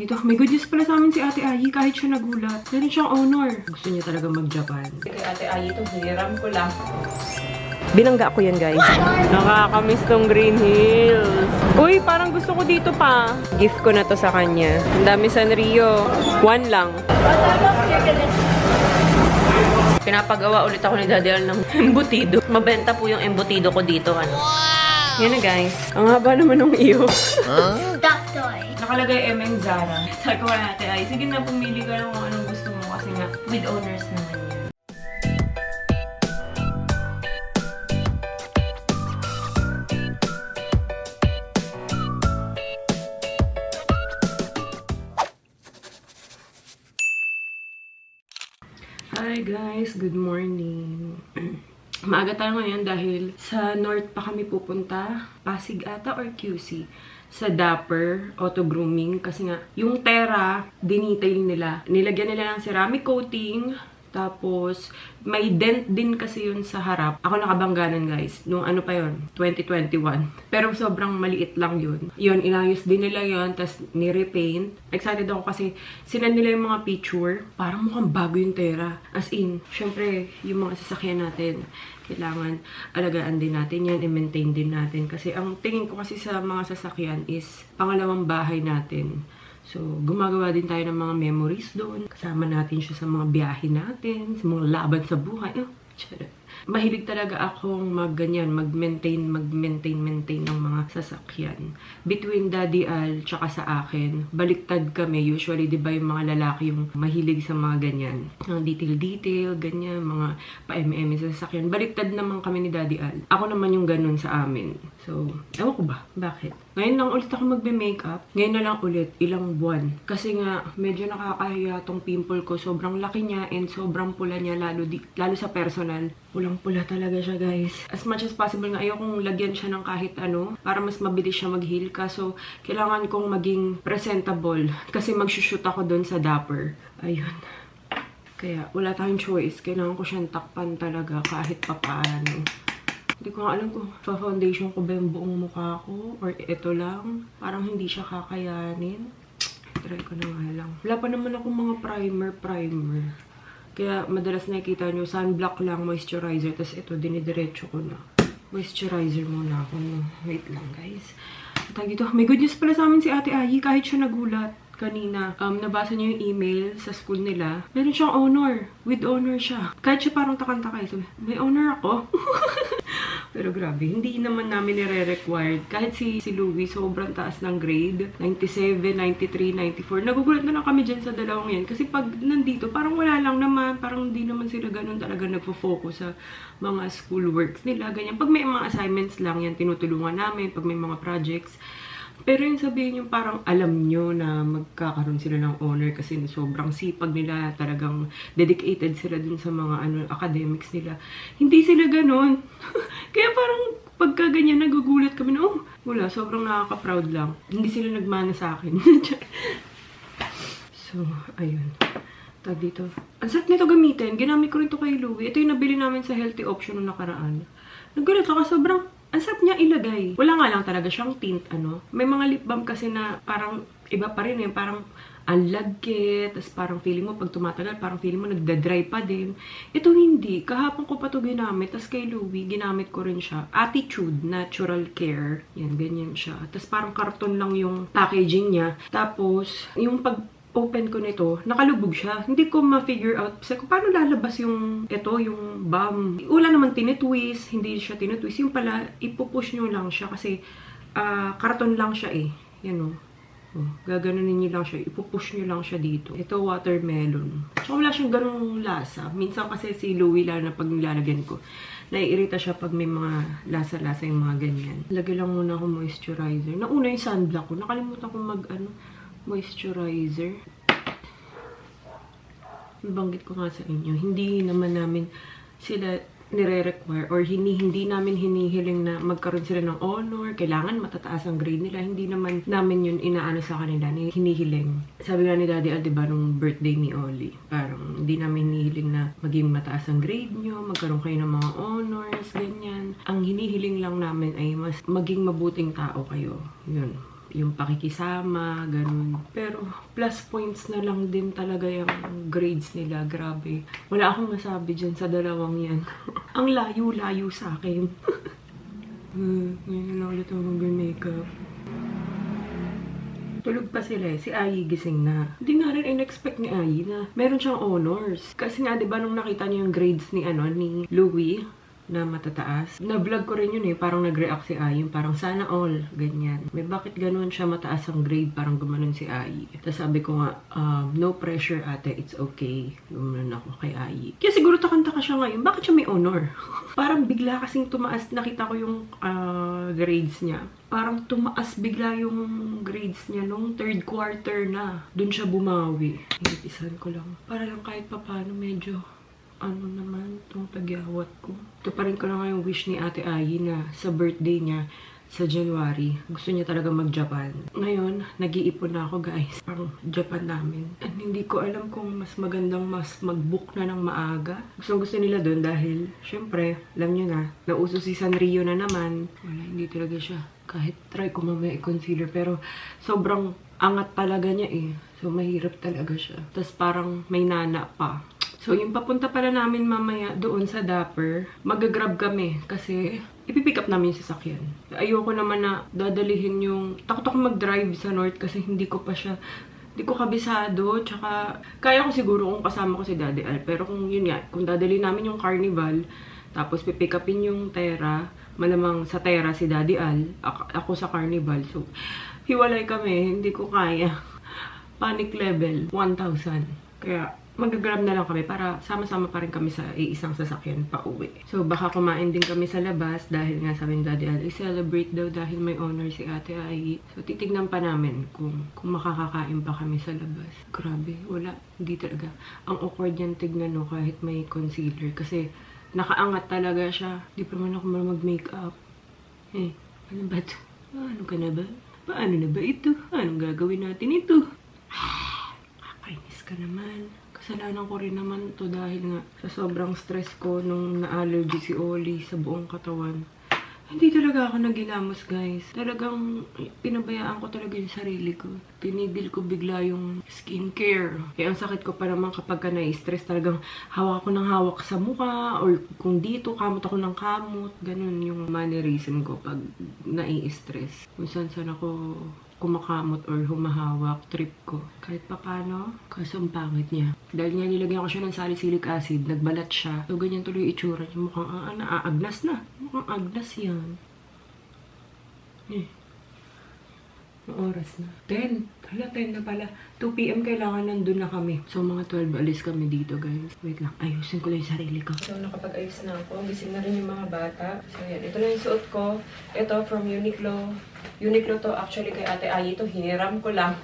Dito, may good news pala sa amin si Ate Ayi kahit siya nagulat. Meron siyang honor. Gusto niya talaga mag-Japan. Kay Ate Ayi ito, hiniram ko lang. Binangga ko yan, guys. Nakakamiss tong Green Hills. Uy, parang gusto ko dito pa. Gift ko na to sa kanya. Ang dami Sanrio. 1 lang. Pinapagawa ulit ako ni Daddy Al ng embutido. Mabenta po yung embutido ko dito. Ano? Wow! Yan na, guys. Ang haba naman ng iyo. Duck toy. Nakalagay M&M Zara. Sabi ko natin, ay, sige na, pumili ka lang kung anong gusto mo kasi nga, with owners naman yan. Hi guys, good morning. Maaga tayo ngayon dahil sa North pa kami pupunta. Pasig ata or QC. Sa Dapper Auto Grooming. Kasi nga, yung Terra, dinetail nila. Nilagyan nila ng ceramic coating. Tapos, may dent din kasi yun sa harap. Ako nakabangganan, guys. Nung ano pa yun? 2021. Pero sobrang maliit lang yun. Yun, inayos din nila yun. Tapos, nirepaint. Excited ako kasi sinend nila yung mga picture. Parang mukhang bago yung Terra. As in, syempre, yung mga sasakyan natin, kailangan alagaan din natin yan, i-maintain din natin. Kasi ang tingin ko kasi sa mga sasakyan is pangalawang bahay natin. So, gumagawa din tayo ng mga memories doon. Kasama natin siya sa mga biyahe natin, sa mga laban sa buhay. Oh, mahilig talaga akong mag-maintain ng mga sasakyan. Between Daddy Al tsaka sa akin, baliktad kami. Usually, di ba yung mga lalaki yung mahilig sa mga ganyan. Mga detail, ganyan, mga pa-MM sa sasakyan. Baliktad naman kami ni Daddy Al. Ako naman yung ganun sa amin. So, ewan ko ba? Bakit? Ngayon lang ulit ako magbe-makeup. Ngayon na lang ulit, ilang buwan. Kasi nga, medyo nakakahiya tong pimple ko. Sobrang laki niya and sobrang pula niya, lalo sa personal. Pulang-pula talaga siya, guys. As much as possible nga, ayokong lagyan siya ng kahit ano para mas mabilis siya mag-heal. Kaso, kailangan kong maging presentable kasi mag-shoot ako doon sa Dapper. Ayun. Kaya, wala tayong choice. Kailangan ko siyang takpan talaga kahit papaano. Hindi ko nga alam kung pa-foundation ko ba yung buong mukha ko or ito lang. Parang hindi siya kakayanin. Try ko na nga lang. Wala pa naman akong mga primer. Kaya madalas nakikita nyo, sunblock lang, moisturizer. Tapos ito, dinidiretso ko na. Moisturizer muna ako. Wait lang, guys. At dito, may good news pala sa amin si Ate Ayi kahit siya nagulat kanina. Nabasa niya yung email sa school nila. Meron siyang honor. With honor siya. Kahit siya parang takang-takay. So, may honor ako. Pero grabe, hindi naman namin nire-required. Kahit si Louie, sobrang taas ng grade. 97, 93, 94. Nagugulat na lang kami dyan sa dalawang yan. Kasi pag nandito, parang wala lang naman. Parang hindi naman sila ganun talaga nagpo-focus sa mga school works nila. Ganyan. Pag may mga assignments lang yan, tinutulungan namin. Pag may mga projects. Pero yung sabihin yung parang alam nyo na magkakaroon sila ng honor kasi sobrang sipag nila, talagang dedicated sila dun sa mga academics nila. Hindi sila ganun. Kaya parang pagka ganyan, nagugulat kami na, oh, wala, sobrang nakaka-proud lang. Hindi sila nagmana sa akin. So, ayun. Tag dito. Ang sarap nito gamitin. Ginamit ko rin ito kay Louie. Ito yung nabili namin sa healthy option nung nakaraan. Nagulat ako, sobrang ang sarap niya ilagay. Wala nga lang talaga siyang tint, ano. May mga lip balm kasi na parang iba pa rin eh. Parang unlagkit. Tapos parang feeling mo pag tumatagal, parang feeling mo nagda-dry pa din. Ito hindi. Kahapon ko pa ito ginamit. Tapos kay Louie, ginamit ko rin siya. Attitude Natural Care. Yan, ganyan siya. Tapos parang karton lang yung packaging niya. Tapos, yung open ko nito, nakalubog siya. Hindi ko ma-figure out. Kasi kung paano lalabas yung yung balm. Wala naman tinitwist, hindi siya tinitwist. Yung pala, ipupush nyo lang siya kasi karton lang siya eh. Yan o. Gaganunin nyo lang siya. Ipupush nyo lang siya dito. Ito, watermelon. So, wala siyang ganung lasa. Minsan kasi si Louie lang na pag nilalagyan ko, naiirita siya pag may mga lasa-lasa yung mga ganyan. Lagay lang muna ako moisturizer. Nauna yung sunblock ko. Nakalimutan ko moisturizer. Nabanggit ko nga sa inyo, hindi naman namin sila nire-require or hindi namin hinihiling na magkaroon sila ng honor, kailangan matataas ang grade nila. Hindi naman namin yun inaano sa kanila, hinihiling. Sabi nga ni Daddy Al, diba, nung birthday ni Oli, parang hindi namin hinihiling na maging mataas ang grade nyo, magkaroon kayo ng mga honors, ganyan. Ang hinihiling lang namin ay mas maging mabuting tao kayo. Yun. yung pakikisama, ganun. Pero plus points na lang din talaga yung grades nila. Grabe. Wala akong masabi dyan sa dalawang yan. Ang layo-layo sa akin. Ngayon na ulit ako mag-makeup. Tulog pa sila eh. Si Ayi gising na. Hindi nga rin in-expect ni Ayi na meron siyang honors. Kasi nga, di ba, nung nakita niyo yung grades ni Louie, na matataas. Na-vlog ko rin yun eh. Parang nag-react si Ayi. Parang sana all. Ganyan. May bakit ganun siya mataas ang grade? Parang gumanon si Ayi. Tapos sabi ko nga, no pressure ate. It's okay. Gumanon ako kay Ayi. Kaya siguro takanta ka siya ngayon. Bakit siya may honor? Parang bigla kasing tumaas. Nakita ko yung grades niya. Parang tumaas bigla yung grades niya nung third quarter na. Doon siya bumawi. Hinipisan ko lang. Para lang kahit papano medyo ano naman itong tagyawat ko. Ito pa rin ko na nga yung wish ni Ate Ayi na sa birthday niya sa January. Gusto niya talaga mag-Japan. Ngayon, nag-iipon na ako guys. Pang Japan namin. And hindi ko alam kung mas magandang mas mag-book na ng maaga. Gusto nila doon dahil, syempre, alam niyo na, nauso si Sanrio na naman. Wala, hindi talaga siya. Kahit try ko mamaya i-concealer. Pero sobrang angat talaga niya eh. So, mahirap talaga siya. Tapos parang may nana pa. So, yung papunta pala namin mamaya doon sa Dapper, mag-grab kami kasi ipipick up namin yung sasakyan. Ayoko naman na dadalihin yung... Takot ako mag-drive sa North kasi hindi ko kabisado. Tsaka, kaya ko siguro kung kasama ko si Daddy Al. Pero kung yun nga, kung dadali namin yung Carnival, tapos pipick upin yung Terra, malamang sa Terra si Daddy Al, ako sa Carnival. So, hiwalay kami, hindi ko kaya. Panic level, 1,000. Kaya, mag-grab na lang kami para sama-sama pa rin kami sa iisang sasakyan pa uwi. So, baka kumain din kami sa labas dahil nga sabi ni Daddy Al, i-celebrate daw dahil may honor si Ate Ayi. So, titignan pa namin kung makakakain pa kami sa labas. Grabe, wala. Hindi talaga. Ang awkward yan tignan no, kahit may concealer. Kasi, nakaangat talaga siya. Di pa man ako mag-makeup. Ano ba ito? Ano ka na ba? Paano na ba ito? Anong gagawin natin ito? Kakainis ka naman. Kasalanan ko rin naman to dahil nga sa sobrang stress ko nung na-allergy si Oli sa buong katawan. Hindi talaga ako nagilamos guys. Talagang pinabayaan ko talaga yung sarili ko. Tinigil ko bigla yung skincare. Kaya ang sakit ko pa naman kapag ka na-stress talagang hawak ko ng hawak sa mukha or kung dito kamot ako ng kamot. Ganun yung mannerism ko pag nai-stress. Kung saan ako kumakamot or humahawak, trip ko. Kahit papano, kaso ang pangit niya. Dahil nga nilagyan ko siya ng salicylic acid, nagbalat siya. So, ganyan tuloy yung itsura niya. Mukhang naaagnas na. Mukhang agnas yan. Ang oras na. 10. Hala, 10 na pala. 2 PM kailangan nandun na kami. So, mga 12 alis kami dito, guys. Wait lang. Ayusin ko lang yung sarili ko. So, nakapag-ayos na ako. Gising na rin yung mga bata. So, yan. Ito na yung suot ko. Ito from Uniqlo. Uniqlo to actually kay Ate Ayi to. Hiniram ko lang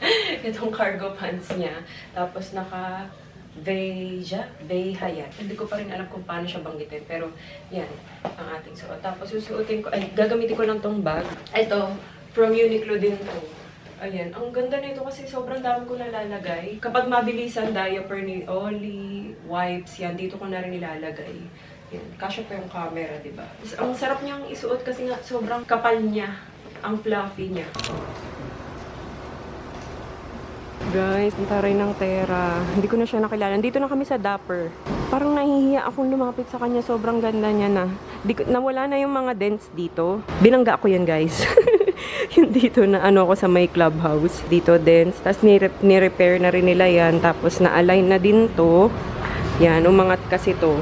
itong cargo pants niya. Tapos naka Veyhayat. Hindi ko pa rin alam kung paano siya banggitin. Pero yan ang ating suot. Tapos susuotin ko, gagamitin ko lang tong bag. Ito, from Uniqlo din to. Ayan, ang ganda nito kasi sobrang dami ko nalalagay. Kapag mabilisan, diaper ni Oli, wipes, yan, dito ko na rin nilalagay. Yan, kasya pa yung camera, diba? Ang sarap niyang isuot kasi nga sobrang kapal niya. Ang fluffy niya. Guys, ang taray ng Terra. Hindi ko na siya nakilala. Dito na kami sa Dapper. Parang nahihiya akong lumapit sa kanya. Sobrang ganda niya na. Nawala na yung mga dents dito. Binangga ko yan, guys. Yung dito na ako sa may clubhouse. Dito dents. Tapos ni-repair na rin nila yan. Tapos na-align na din to. Yan, umangat kasi to.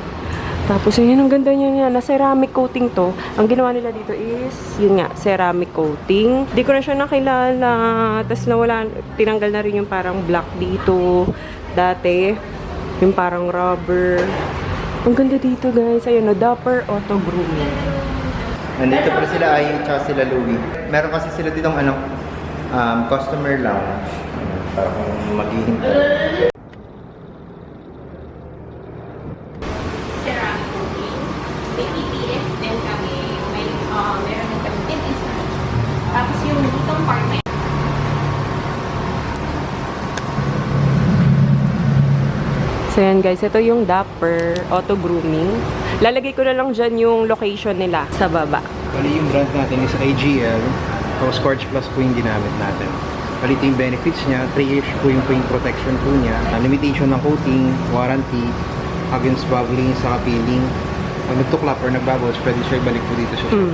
Tapos, ayan, ang ganda niya na ceramic coating to. Ang ginawa nila dito is, yun nga, ceramic coating. Di ko na siya nakilala. Tapos tinanggal na rin yung parang black dito. Dati, yung parang rubber. Ang ganda dito, guys. Ayun, Dapper Auto Grooming. Nandito pala sila Ayi at sila Louie. Meron kasi sila ditong customer lounge. Para kung maghihintay. Tapos yung ditong part na So yan guys, ito yung Dapper Auto Grooming. Lalagay ko na lang dyan yung location nila sa baba. Bali yung brand natin is AGL. Tapos Quartz Plus po yung ginamit natin. Palit yung benefits niya, 3 years po yung paint protection po niya. Limitation ng coating, warranty, against bubbling, saka peeling. Pag nagtuklap or nagbabouts, pwede siya ibalik po dito sa shop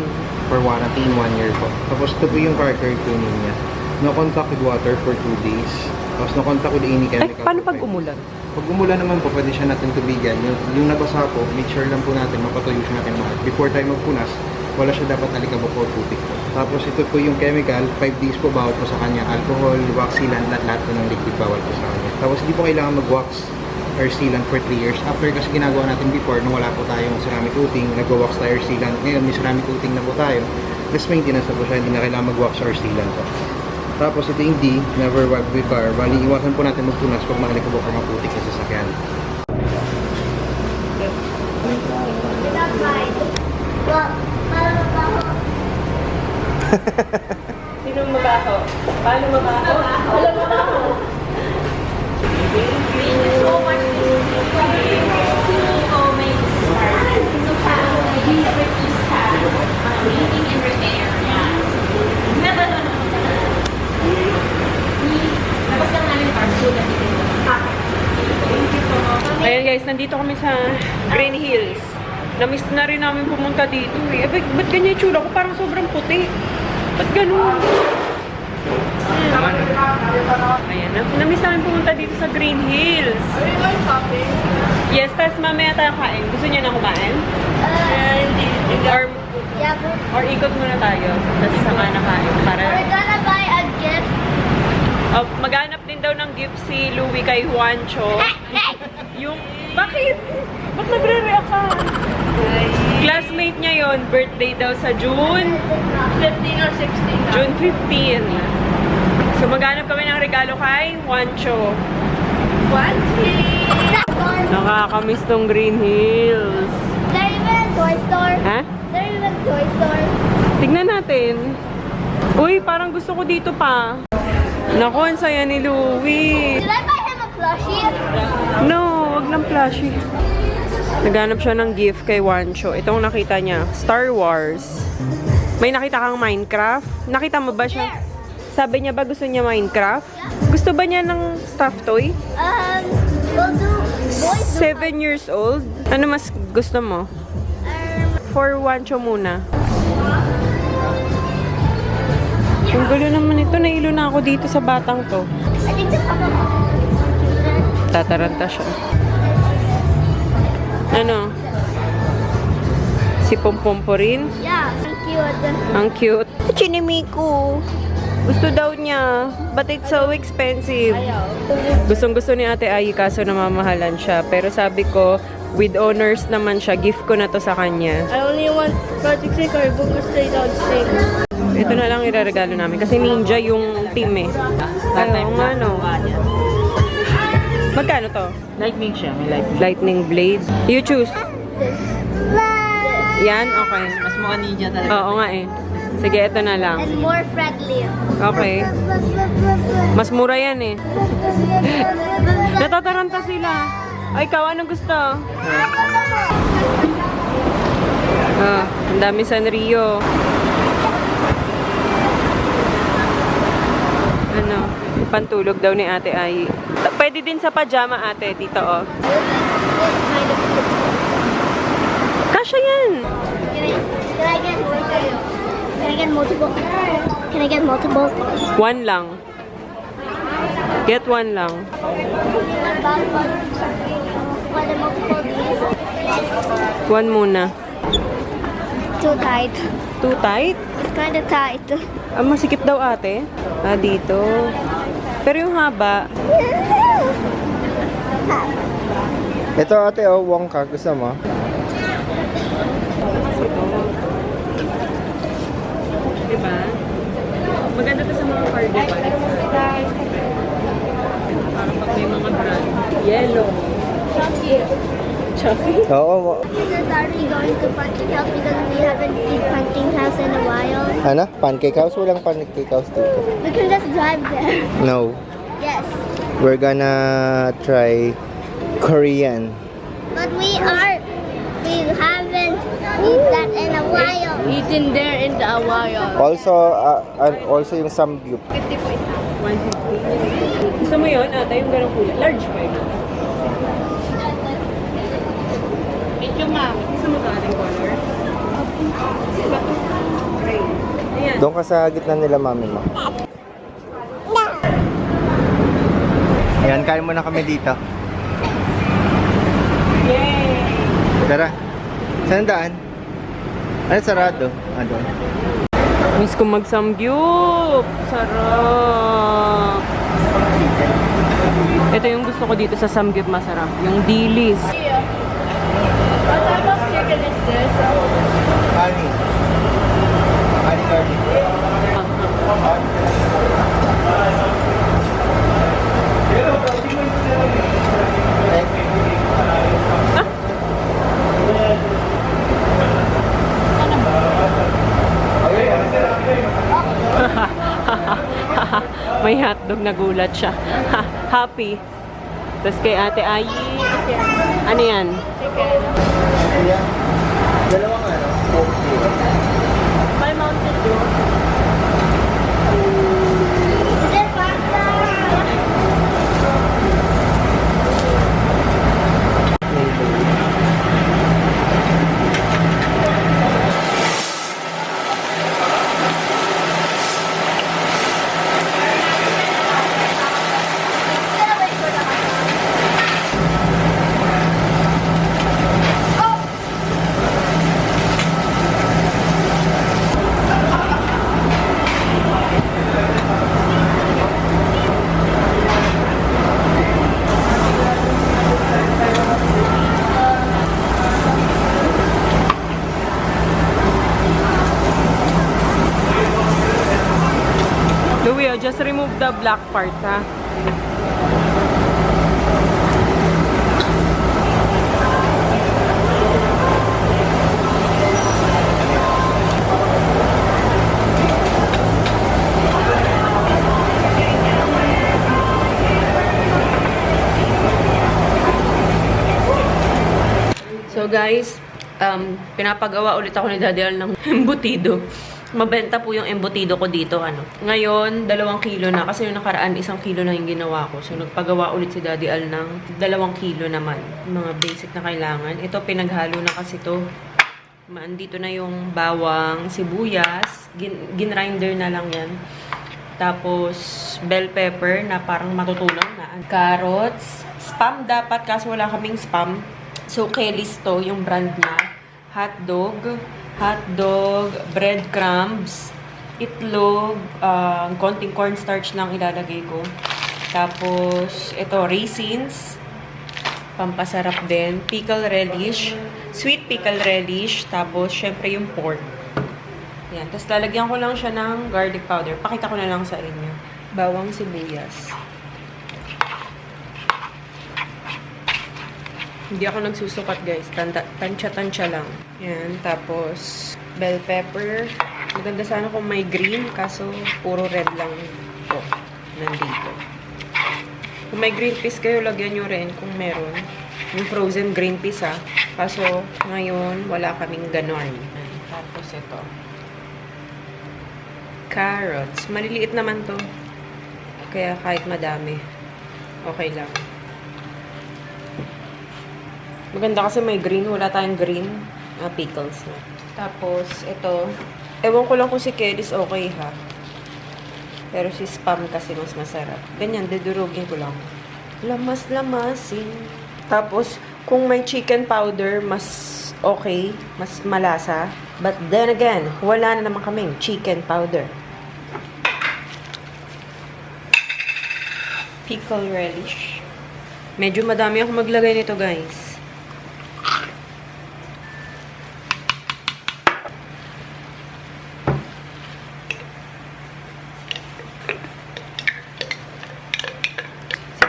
for warranty in 1 year po. Tapos ito po yung car care tuning niya. No contact with water for 2 days. Tapos no contact with any Ay, chemical. paano po pag pwede. umulan? Pag umulan naman po, pwede siya natin tubigan. Yung nabasa po, make sure lang po natin, mapatuyo siya natin lahat. Before tayo magpunas, wala siya dapat alikabok o putik po. Tapos ito po yung chemical, 5 days po bawal po sa kanya. Alcohol, wax sealant, lahat po ng liquid bawal po sa kanya. Tapos hindi po kailangan mag-wax or sealant for 3 years. After kasi ginagawa natin before, nung wala po tayong ceramic coating, nag-wax tayo or sealant. Ngayon, may ceramic coating na po tayo. Less maintenance na po siya, hindi na kailangan mag-wax or sealant po. Tapos ito yung D, never wipe with car. Bali, iwasan po natin magpunas pag makalikabok or maputik sa sasakyan. Sino mabaho? Paano mabaho? Paano mabaho? Thank you so much, Miss CEO may start. So, parang expertise sa making and repair. Yan. Tapos lang namin card so that you can Thank you po. Ayan guys, nandito kami sa Green Hills. Namiss na rin namin pumunta dito eh. Ba't ganyan yung tsura ko? Parang sobrang puti. Ba't ganun? Ayan, namiss namin pumunta dito sa Green Hills. Are you going shopping? Yes, tapos mamaya tayo kain. Gusto niyo na kumain? Hindi. Or ikot muna tayo. Tapos saka na kain. Para... We're gonna buy a gift. Oh, maghanap din daw ng gift si Louie kay Juancho. Yung... Bakit? Ba't nagre-react ka? Classmate niya yon, birthday daw sa June 15 or 16. June 15. So maghanap kami ng regalo kay Juancho. Nakakamiss tong Green Hills. There even a toy store. Ha? There even a toy store. Tignan natin. Uy, parang gusto ko dito pa. Naku, ang saya ni Louie. Did I buy him a plushie? No, wag lang plushie. Naghanap siya ng gift kay Juancho. Itong nakita niya, Star Wars. May nakita kang Minecraft? Nakita mo ba siya? Sabi niya ba gusto niya Minecraft? Gusto ba niya ng stuffed toy? We'll do boys do 7 years old? Ano mas gusto mo? For Juancho muna. Ang gulo naman ito. Nailo na ako dito sa batang to. I think the papa Tataranta siya. Ano? Si Pompompo rin? Yeah, thank you. Ang cute. Chinimiku. Gusto daw niya. But it's so expensive. Gustong-gusto ni Ate Ayi kaso namamahalan siya. Pero sabi ko, with honors naman siya. Gift ko na to sa kanya. I only want Project Stick or book or stay down stick. Ito na lang ireregalo namin. Kasi ninja yung team eh. Oo nga no. Magkano to? Lightning siya, may lightning. Lightning blade. You choose. Yan? Okay. Mas mukha ninja talaga. Oo nga eh. Sige, ito na lang. And more friendly. Okay. Mas mura yan eh. Natataranta sila. Ay, ikaw, anong gusto? Ang dami Sanrio. Ano? Pantulog daw ni Ate Ai. Pwede din sa pajama, ate. Dito, oh. Kasha yan. Can I get multiple? Can I get multiple? One lang. Get one lang. What the multiple these? One muna. Too tight. Too tight? It's kind of tight. Masikip daw ate. Dito. Pero yung haba. Ito ate, oh, Wonka. Gusto mo? Diba? Maganda to sa mga cardigan. Parang pag may mga brand. Yellow. Chucky. Oo. Are we going to Pancake House because we haven't eaten Pancake House in a while? Ano? Pancake house? Walang pancake house dito. We can just drive there. No. Yes. We're gonna try Korean. But we haven't eat that in a while. Eating there in the while. Also yung samgyup. 150. Gusto mo yun, ata? Yung ganong kulay. Large ba yun? Medyo ma'am. Gusto mo ito ating color? Gray. Ayan. Doon ka sa gitna nila, mami mo. Ayan, kain muna kami dito. Yay! Tara. Saan daan? Ano, sarado? Ah, doon. Miss ko mag-samgyup. Sarap. Ito yung gusto ko dito sa samgyup, masarap. Yung dilis. What type of chicken is this? Honey. Honey garlic. May hotdog, nagulat siya. Happy. Tapos kay Ate Ayi, ano yan? Ayan. Dalawang ano? My Mountain Dew. Is it pasta? Louie, just remove the black part, ha? So guys, pinapagawa ulit ako ni Daddy Al ng embutido. Mabenta po yung embutido ko dito, ano. Ngayon, 2 kilo na. Kasi yung nakaraan, 1 kilo na yung ginawa ko. So, nagpagawa ulit si Daddy Al ng 2 kilo naman. Mga basic na kailangan. Ito, pinaghalo na kasi to. Dito na yung bawang, sibuyas. Ginrinder na lang yan. Tapos, bell pepper na parang matutulang na. Carrots. Spam dapat, kaso wala kaming spam. So, Kelly's to, yung brand na. Hotdog, breadcrumbs, itlog, konting cornstarch lang ilalagay ko. Tapos, ito, raisins, pampasarap din, pickle relish, sweet pickle relish, tapos, syempre yung pork. Yan. Tapos, lalagyan ko lang siya ng garlic powder. Pakita ko na lang sa inyo. Bawang sibuyas. Hindi ako nagsusukat, guys. Tansya-tansya lang. Yan. Tapos, bell pepper. Maganda sana kung may green, kaso puro red lang po nandito. Kung may green peas kayo, lagyan nyo rin kung meron. Yung frozen green peas, ha. Kaso, ngayon, wala kaming ganon. Yan. Tapos, ito. Carrots. Maliliit naman to. Kaya kahit madami, okay lang. Maganda kasi may green. Wala tayong green pickles na. Tapos, ito. Ewan ko lang kung si Kelly's okay, ha. Pero si Spam kasi mas masarap. Ganyan, didurugin ko lang. Lamas-lamasin. Tapos, kung may chicken powder, mas okay. Mas malasa. But then again, wala na naman kaming chicken powder. Pickle relish. Medyo madami ako maglagay nito, guys.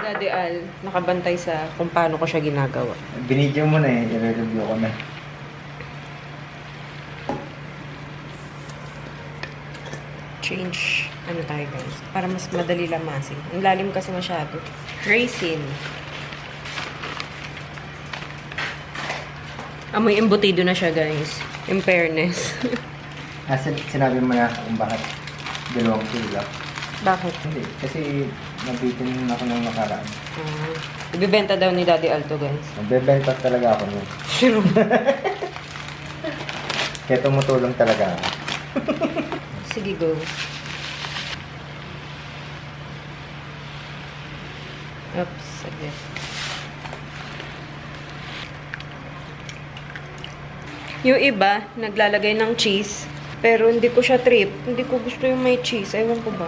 Daddy Al, nakabantay sa kung paano ko siya ginagawa. Binidyo mo na eh. I-review ko na. Change, ano tayo guys, para mas madali lamasin. Ang lalim kasi masyado. Raisin. Amoy embutido na siya, guys. In fairness. Sinabi mo na kung bakit 2 kilo. Bakit? Hindi, kasi nabitin ako ng nakaraan. Ibibenta daw ni Daddy Alto, guys. Nagbebenta talaga ako nun. Sure. Kaya tumutulong talaga ako. Sige, go. Oops, saglit. Yung iba, naglalagay ng cheese. Pero hindi ko siya trip. Hindi ko gusto yung may cheese. Ewan ko ba.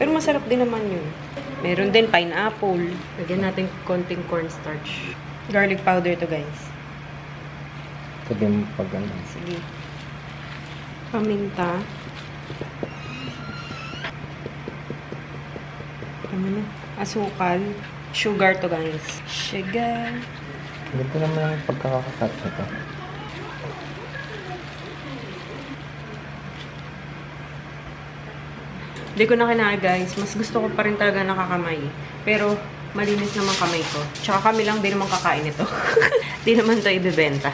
Pero masarap din naman yun. Meron din pineapple. Lagyan natin konting cornstarch. Garlic powder to, guys. Sabi mo pag ano. Sige. Paminta. Tama na. Asukal. Sugar to, guys. Sugar. Hindi ko naman ang pagkakakat ito. Hindi ko na kinaya, guys. Mas gusto ko pa rin talaga nakakamay. Pero, malinis naman kamay ko. Tsaka kami lang din naman kakain ito. Di naman ito ibibenta.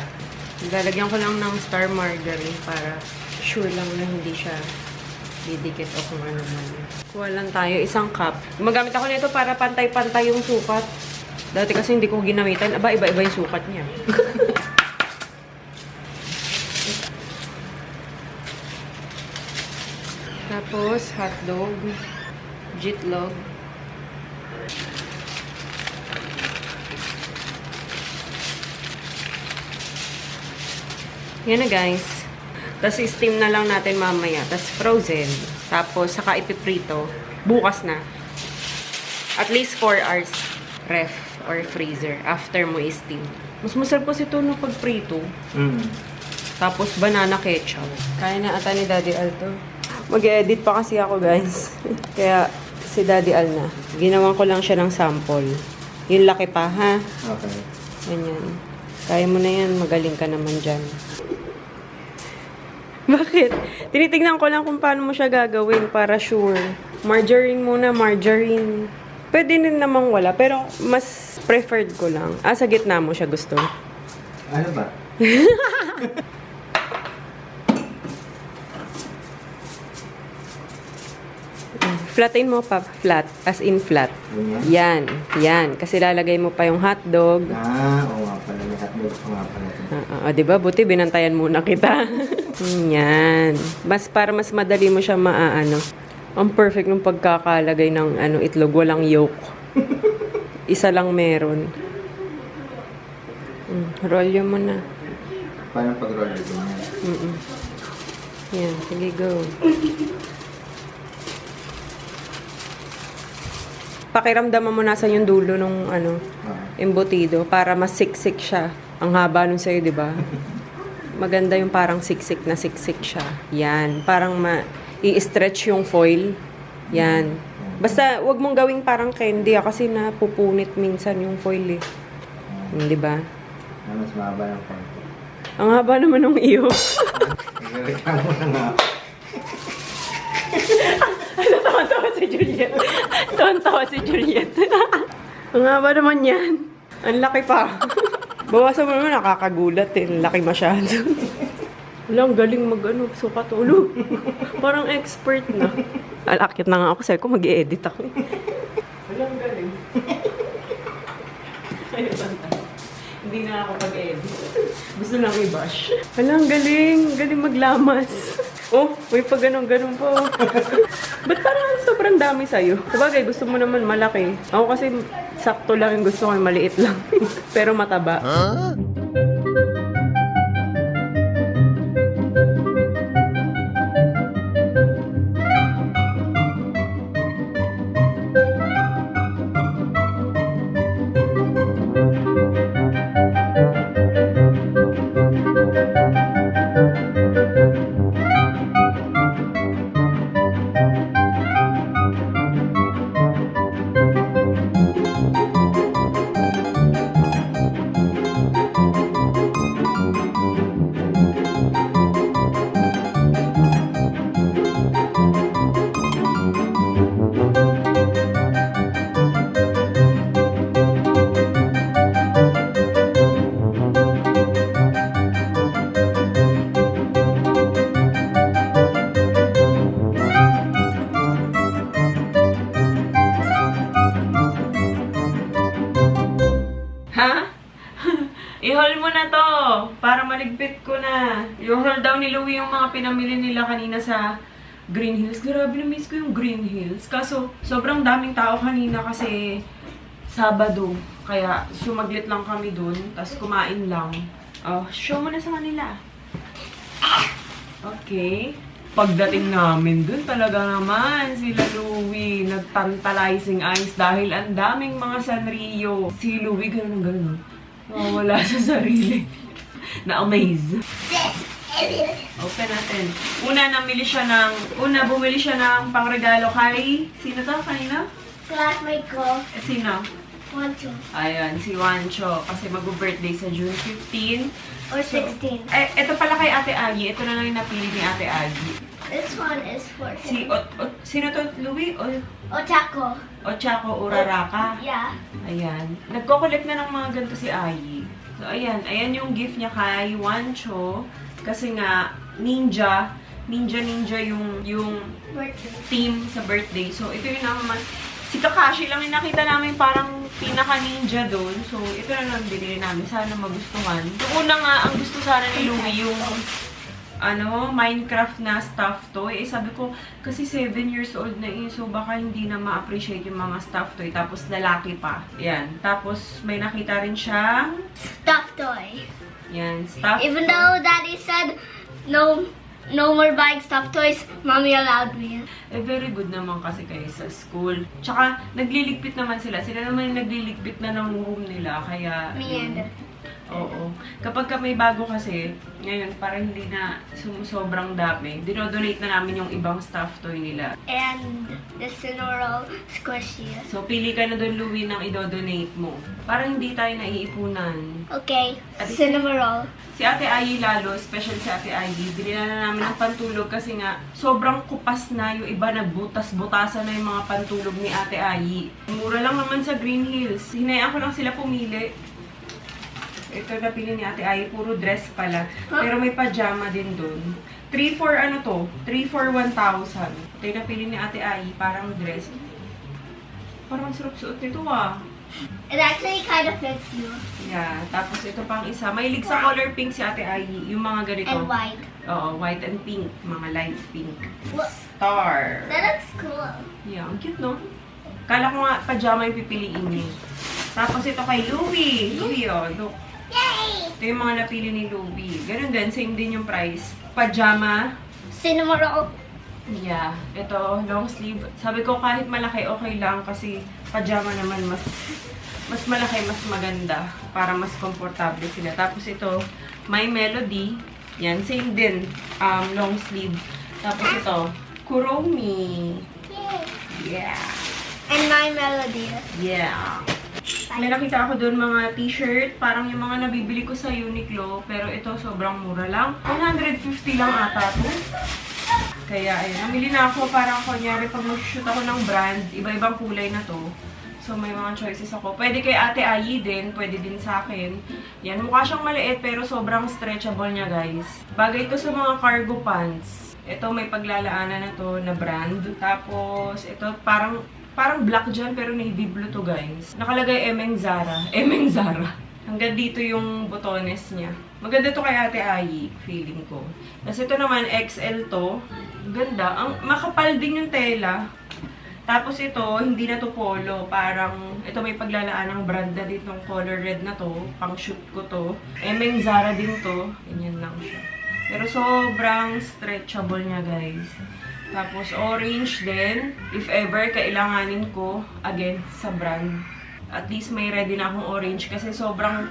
Lalagyan ko lang ng star margarine para sure lang na hindi siya didikit o kung ano man. Kuha lang tayo, 1 cup. Gumagamit ako nito para pantay-pantay yung sukat. Dati kasi hindi ko ginamitan. Aba, iba-iba yung sukat niya. Tapos, hotdog, jitlog. Yan na, guys. Tapos, steam na lang natin mamaya. Tapos, frozen. Tapos, saka ipiprito. Bukas na. At least 4 hours ref or freezer after mo i-steam. Mas masarap kasi ito no pagprito. Tapos, banana ketchup. Kaya na ata ni Daddy Alto. Mag-edit pa kasi ako, guys. Kaya, si Daddy Al na. Ginawan ko lang siya ng sample. Yung laki pa, ha? Okay. Ganyan. Kaya mo na yan. Magaling ka naman dyan. Bakit? Tinitignan ko lang kung paano mo siya gagawin para sure. Margarine muna, margarine. Pwede din namang wala, pero mas preferred ko lang. Sa gitna mo siya gusto. Ano ba? Flatin mo pa, flat. As in flat. Ganyan? Yan. Kasi lalagay mo pa yung hotdog. Oo nga pala. May hotdog ko nga pala. Diba? Buti, binantayan muna kita. Yan. Para mas madali mo siya maaano. Ang perfect ng pagkakalagay ng itlog. Walang yolk. Isa lang meron. Roll mo na. Paano pag-roll ito niya? Yan. Sige, go. Pakiramdaman mo nasa yung dulo nung embutido para mas siksik siya. Ang haba nun sa'yo, di ba? Maganda yung parang siksik na siksik siya. Yan. Parang i-stretch yung foil. Yan. Basta, wag mong gawing parang candy kasi napupunit minsan yung foil eh. Di ba? Mas mahaba ng konti. Ang haba naman ng iyo. Nagreklamo na nga. Tawan-tawa si Juliet. Tawan-tawa si Juliet. Ang haba naman yan. Ang laki pa. Bawasan mo naman, nakakagulat eh. Ang laki masyado. Wala, ang galing sukat ulo. Parang expert na. Alakit na nga ako. Sabi ko, mag-i-edit ako. Wala, ang galing. Ayun, hindi na ako pag-edit. Gusto lang i-bash. Wala, ang galing. Galing maglamas. Oh, may pa ganun-ganun po. Ba't parang sobrang dami sa'yo? Sabagay, gusto mo naman malaki. Ako kasi sakto lang yung gusto ko, maliit lang. Pero mataba. I-haul mo na to para maligpit ko na. I-haul daw ni Louie yung mga pinamili nila kanina sa Green Hills. Grabe, na-miss ko yung Green Hills. Kaso, sobrang daming tao kanina kasi Sabado. Kaya, sumaglit lang kami dun. Tapos, kumain lang. Oh, show mo na sa kanila. Okay. Pagdating namin dun, talaga naman sila Louie nagtantalizing eyes dahil ang daming mga Sanrio. Si Louie, ganun ang ganun. Wala sa sarili. Na-amaze. Open natin. Bumili siya ng pangregalo kay, sino to kanina? Classmate ko. Sino? Wancho. Ayan, si Wancho. Kasi mag-birthday sa June 15. Or 16. Ito pala kay Ate Agi. Ito na lang yung napili ni Ate Agi. This one is for Si, sino to? Louie? Ochako. Ochako Uraraka? Yeah. Ayan. Nagko-collect na ng mga ganito si Ai. So, ayan. Ayan yung gift niya kay Wancho. Kasi nga, ninja yung Birthday. theme sa birthday. So, ito yung naman. Si Kakashi lang yung nakita namin parang pinaka-ninja doon. So, ito na lang binili namin. Sana magustuhan. Yung una nga, ang gusto sana ni Louie yung Minecraft na stuffed toy. Sabi ko, kasi 7 years old na so baka hindi na ma-appreciate yung mga stuffed toy. Tapos, lalaki pa. Yan. Tapos, may nakita rin siyang Stuffed toy. yan, stuffed Even toy. though Daddy said no more buying stuffed toys, Mommy allowed me. Very good naman kasi kayo sa school. Tsaka, nagliligpit naman sila. Sila naman yung nagliligpit na ng room nila. Kaya, Me and oo. Kapag may bago kasi, ngayon, para hindi na sobrang dami, dinodonate na namin yung ibang stuffed toy nila. and the Cinnamoroll squishy. So, pili ka na doon, Louie, ng idodonate mo. Para hindi tayo naiipunan. Okay, Cinnamoroll. Si Ate Ai lalo, special si Ate Ai, binila na namin ng pantulog kasi nga, sobrang kupas na yung iba, nagbutas-butasan na yung mga pantulog ni Ate Ai. Mura lang naman sa Green Hills. Hinayaan ko lang sila pumili. Ito na pili ni Ate Ai, puro dress pala. Pero may pajama din dun. 3 for 1,000. Ito yung napili ni Ate Ai, parang dress. Parang sarap suot nito ah. It actually kind of fits you. Yeah, tapos ito pang isa. Mahilig sa color pink si Ate Ai. Yung mga ganito. And white. Oo, white and pink. Mga light pink. What? Star. That looks cool. Yeah, ang cute, no? Kala ko nga pajama yung pipiliin niya. Tapos ito kay Louie. Louie, oh. Look. Yay! Ito yung mga napili ni Louie. Ganun din, same din yung price. Pajama. Cinnamoroll. Yeah. Ito, long sleeve. Sabi ko kahit malaki, okay lang. Kasi pajama naman mas malaki, mas maganda. Para mas komportable sila. Tapos ito, My Melody. Yan, same din. Long sleeve. Tapos ito, Kuromi. Yeah. And My Melody. Yeah. May nakita ako doon mga t-shirt. Parang yung mga nabibili ko sa Uniqlo. Pero ito, sobrang mura lang. 150 lang ata to. Kaya, ayun. Namili na ako. Parang kunyari, pag mag-shoot ako ng brand, iba-ibang kulay na to. So, may mga choices ako. Pwede kay Ate Ai din. Pwede din sa akin. Yan. Mukha siyang maliit, pero sobrang stretchable niya, guys. Bagay ito sa mga cargo pants. Ito, may paglalaanan na to na brand. Tapos, ito, parang black dyan, pero navy blue to, guys. Nakalagay Emeng Zara. Emeng Zara. Hanggang dito yung botones niya. Maganda to kay Ate Ai, feeling ko. Tapos ito naman, XL to. Ganda. Ang makapal din yung tela. Tapos ito, hindi na to polo. Parang, ito may paglalaan ng brand na dito, color red na to. Pang shoot ko to. Emeng Zara din to. Ganyan lang siya. Pero sobrang stretchable niya, guys. Tapos, orange din. If ever, kailanganin ko, again, sa brand. At least may ready na akong orange. Kasi sobrang,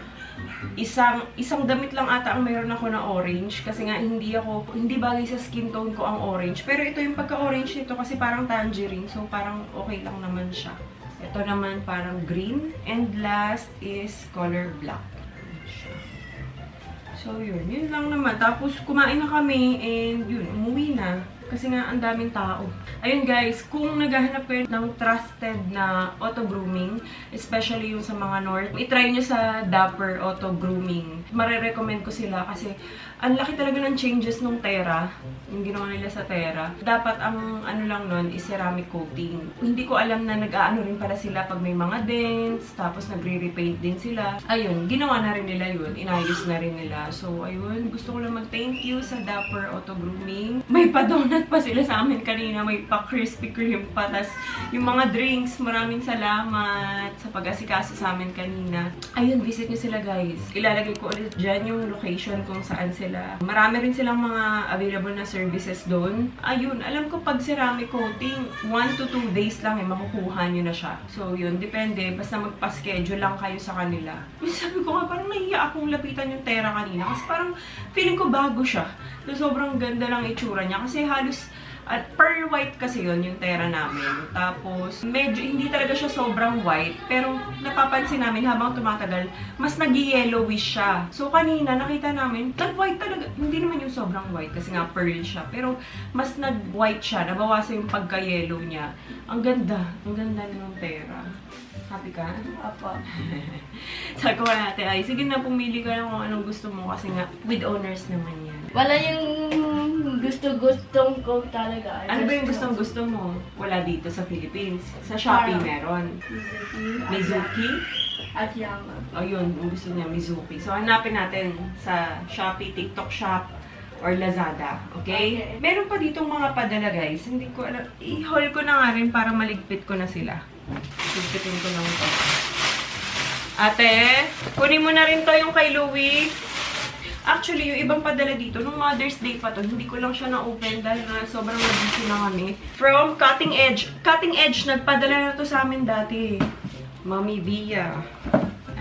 isang damit lang ata ang mayroon ako na orange. Kasi nga, hindi bagay sa skin tone ko ang orange. Pero ito yung pagka-orange nito kasi parang tangerine. So, parang okay lang naman siya. Ito naman parang green. And last is color black. So, yun. Yun lang naman. Tapos, kumain na kami and yun, umuwi na. Kasi nga, ang daming tao. Ayun guys, kung naghahanap kayo ng trusted na auto grooming, especially yung sa mga north, itry nyo sa Dapper Auto Grooming. Marirecommend ko sila kasi ang laki talaga ng changes nung Terra, yung ginawa nila sa Terra. Dapat ang ano lang nun is ceramic coating. Hindi ko alam na nag-aano rin pala sila pag may mga dents, tapos nagre-repaint din sila. Ayun, ginawa na rin nila yun, inayos na rin nila. So ayun, gusto ko lang mag-thank you sa Dapper Auto Grooming. May pa-donut pa sila sa amin kanina, may pa-Krispy Kreme pa. Tas yung mga drinks, maraming salamat sa pag-asikaso sa amin kanina. Ayun, visit nyo sila guys. Ilalagay ko ulit dyan yung location kung saan sila. Marami rin silang mga available na services doon. Ayun, alam ko pag ceramic coating, 1 to 2 days lang makukuha nyo na siya. So yun, depende. Basta magpa-schedule lang kayo sa kanila. Sabi ko nga, parang nahiya akong lapitan yung Terra kanina. Kasi parang feeling ko bago siya. So sobrang ganda lang itsura niya. Kasi halos at pearl white kasi yun, yung Terra namin. Tapos, medyo, hindi talaga siya sobrang white. Pero, napapansin namin habang tumatagal, mas nag-yellowish siya. So, kanina, nakita namin, nag-white talaga. Hindi naman yung sobrang white kasi nga pearl siya. Pero, mas nag-white siya. Nabawasan yung pagka-yellow niya. Ang ganda. Ang ganda ng Terra. Happy ka? Apo. Sabi ko natin, ay, sige na, pumili ka lang kung anong gusto mo. Kasi nga, with owners naman yan. Wala yung gusto-gustong ko talaga. Ano ba yung gustong-gusto mo? Wala dito sa Philippines. Sa Shopee meron. Mizuki? At Yama. O yun, yung gusto niya, Mizuki. So, hanapin natin sa Shopee, TikTok Shop, or Lazada. Okay? Meron pa ditong mga padala, guys. Hindi ko alam. I-haul ko na nga rin para maligpit ko na sila. Ligpitin ko lang ito. Ate, kunin mo na rin to yung kay Louie. Actually, yung ibang padala dito, nung Mother's Day pa to, hindi ko lang siya na-open dahil na sobrang nabisi na kami. From Cutting Edge. Cutting Edge, nagpadala na to sa amin dati. Mami Via.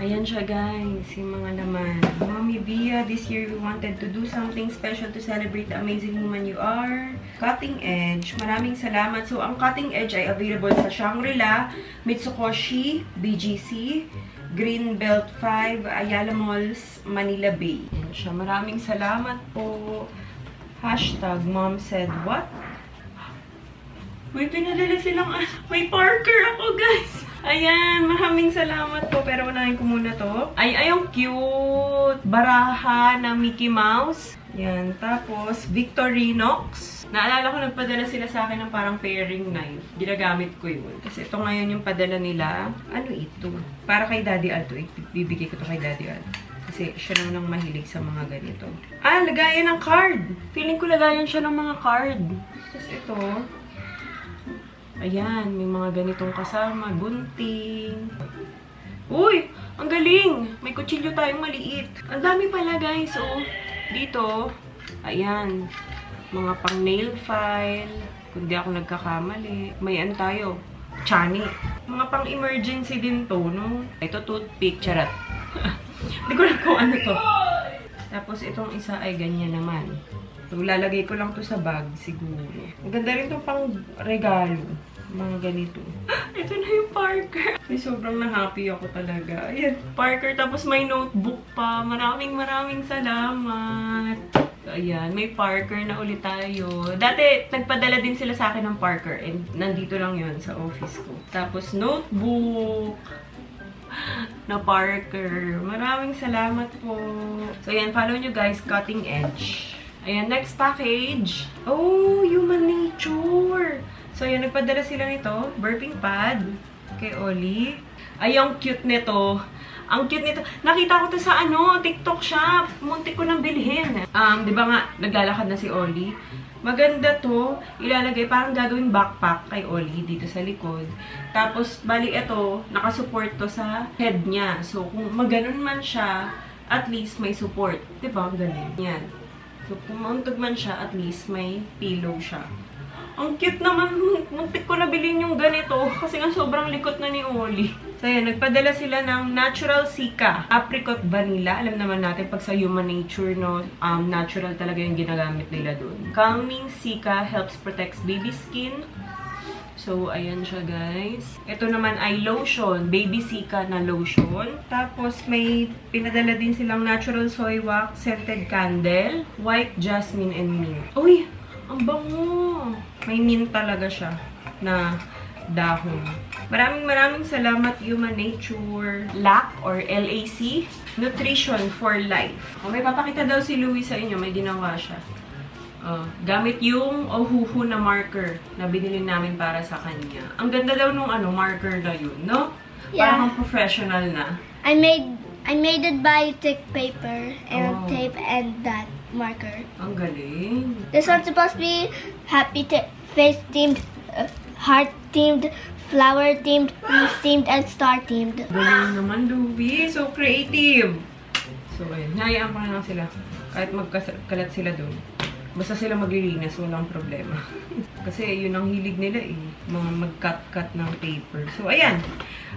Ayan siya guys, yung mga laman. Mami Via, this year we wanted to do something special to celebrate the amazing woman you are. Cutting Edge, maraming salamat. So, ang Cutting Edge ay available sa Shangri-La, Mitsukoshi, BGC, Greenbelt 5, Ayala Malls, Manila Bay. Ayan siya. Maraming salamat po. Hashtag Mom said what? Uy, pinadala silang may Parker ako, guys. Ayan, maraming salamat po. Pero unahin ko muna to. Ay, yung cute. Baraha ng Mickey Mouse. Yan. Tapos, Victorinox. Naalala ko, nagpadala sila sa akin ng parang paring knife. Ginagamit ko yun. Kasi ito ngayon yung padala nila. Ano ito? Para kay Daddy Alto. Bibigay ko to kay Daddy Alto. Kasi siya naman ang mahilig sa mga ganito. Ah, lagayan ng card. Feeling ko lagayan siya ng mga card. Tapos ito. Ayan, may mga ganitong kasama. Gunting. Uy! Ang galing! May kutsilyo tayong maliit. Ang dami pala, guys. Oh, dito. Ayan. Mga pang nail file. Kung di ako nagkakamali. May ano tayo? Chani. Mga pang emergency din to, no? Ito, toothpick. Charot. Hindi ko lang kung ano to. Tapos, itong isa ay ganyan naman. So, lalagay ko lang to sa bag, siguro. Ang ganda rin itong pang regalo. Mga ganito. Ito na yung Parker. Ay, sobrang na-happy ako talaga. Ayan, Parker. Tapos may notebook pa. Maraming salamat. So, ayan, may Parker na ulit tayo. Dati, nagpadala din sila sa akin ng Parker. And nandito lang yun sa office ko. Tapos, notebook na Parker. Maraming salamat po. So, ayan, follow nyo guys, Cutting Edge. Ayan, next package. Oh, Human Nature. So, ayan, nagpadala sila nito. Burping pad. Kay Oli. Ay, ang cute nito. Ang cute nito. Nakita ko to sa TikTok shop. Muntik ko nang bilhin. Di ba nga, naglalakad na si Oli. Maganda to. Ilalagay, parang gagawing backpack kay Oli dito sa likod. Tapos, bali ito, nakasupport to sa head niya. So, kung maganon man siya, at least may support. Di ba? Ang galing. Yan. So, kung mauntog man siya, at least may pillow siya. Ang cute naman. Muntik ko nabilin yung ganito. Kasi nga sobrang likot na ni Oli. So, yan. Nagpadala sila ng Natural Sika. Apricot Vanilla. Alam naman natin, pag sa Human Nature, no, natural talaga yung ginagamit nila dun. Calming Sika helps protect baby skin. So, ayan siya, guys. Ito naman ay lotion. Baby Sika na lotion. Tapos, may pinadala din silang natural soy wax, scented candle, white jasmine and mint. Uy! Ang bango! May mint talaga siya na dahon. Maraming salamat Human Nature, LAC or LAC, Nutrition for Life. May papakita daw si Louie sa inyo, may ginawa siya. Gamit yung Ohuhu na marker na binili namin para sa kanya. Ang ganda daw nung marker na yun, no? Yeah. Parang professional na. I made it by thick paper and tape and that marker. Ang galing. This one's supposed to be happy face themed, heart themed, flower themed, peace themed, and star themed. Galing naman, Louie. So creative. So, ayun. Hayaan ko na lang sila. Kahit magkalat sila doon. Basta sila maglilinis, walang problema. Kasi yun ang hilig nila eh. Mga mag-cut-cut ng paper. So, ayan.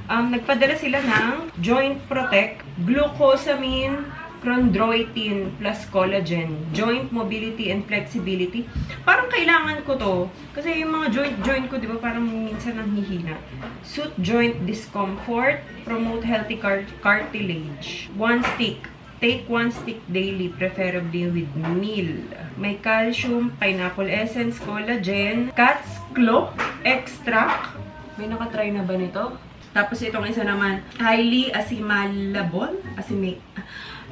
Nagpadala sila ng Joint Protect, Glucosamine, chondroitin plus collagen, joint mobility and flexibility. Parang kailangan ko to. Kasi yung mga joint ko, di ba, parang minsan nanghihina. Suit joint discomfort, promote healthy cartilage. 1 stick. Take 1 stick daily, preferably with meal. May calcium, pineapple essence, collagen, cat's claw, extract. May nakatry na ba nito? Tapos itong isa naman, highly assimilable.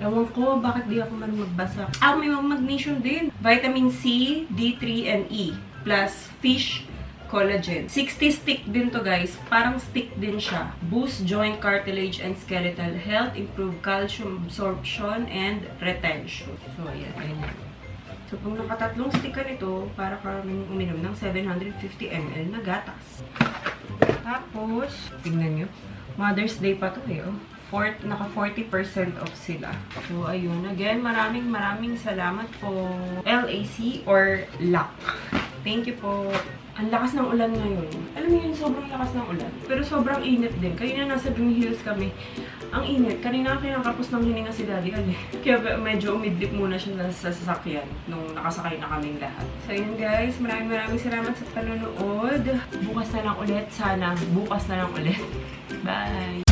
Ewan ko, bakit di ako man magbasa. May magnesium din. Vitamin C, D3, and E. Plus fish collagen. 60 stick din to guys. Parang stick din siya. Boost joint cartilage and skeletal health. Improve calcium absorption and retention. So, ayan. So, kung nakatatlong stick ka nito, para kaming uminom ng 750 ml na gatas. Tapos, tingnan nyo. Mother's Day pa to eh. Naka 40% off sila. So, ayun. Again, maraming salamat po. LAC or LAC. Thank you po. Ang lakas ng ulan ngayon. Alam niyo yun, sobrang lakas ng ulan. Pero sobrang init din. Kanina nasa Green Hills kami. Ang init. Kanina kinakapos ng hininga si Daddy Ali. Kaya medyo umidlip muna siya sa sasakyan nung nakasakay na kaming lahat. So yun guys, maraming salamat sa panonood. Bukas na lang ulit. Sana bukas na lang ulit. Bye!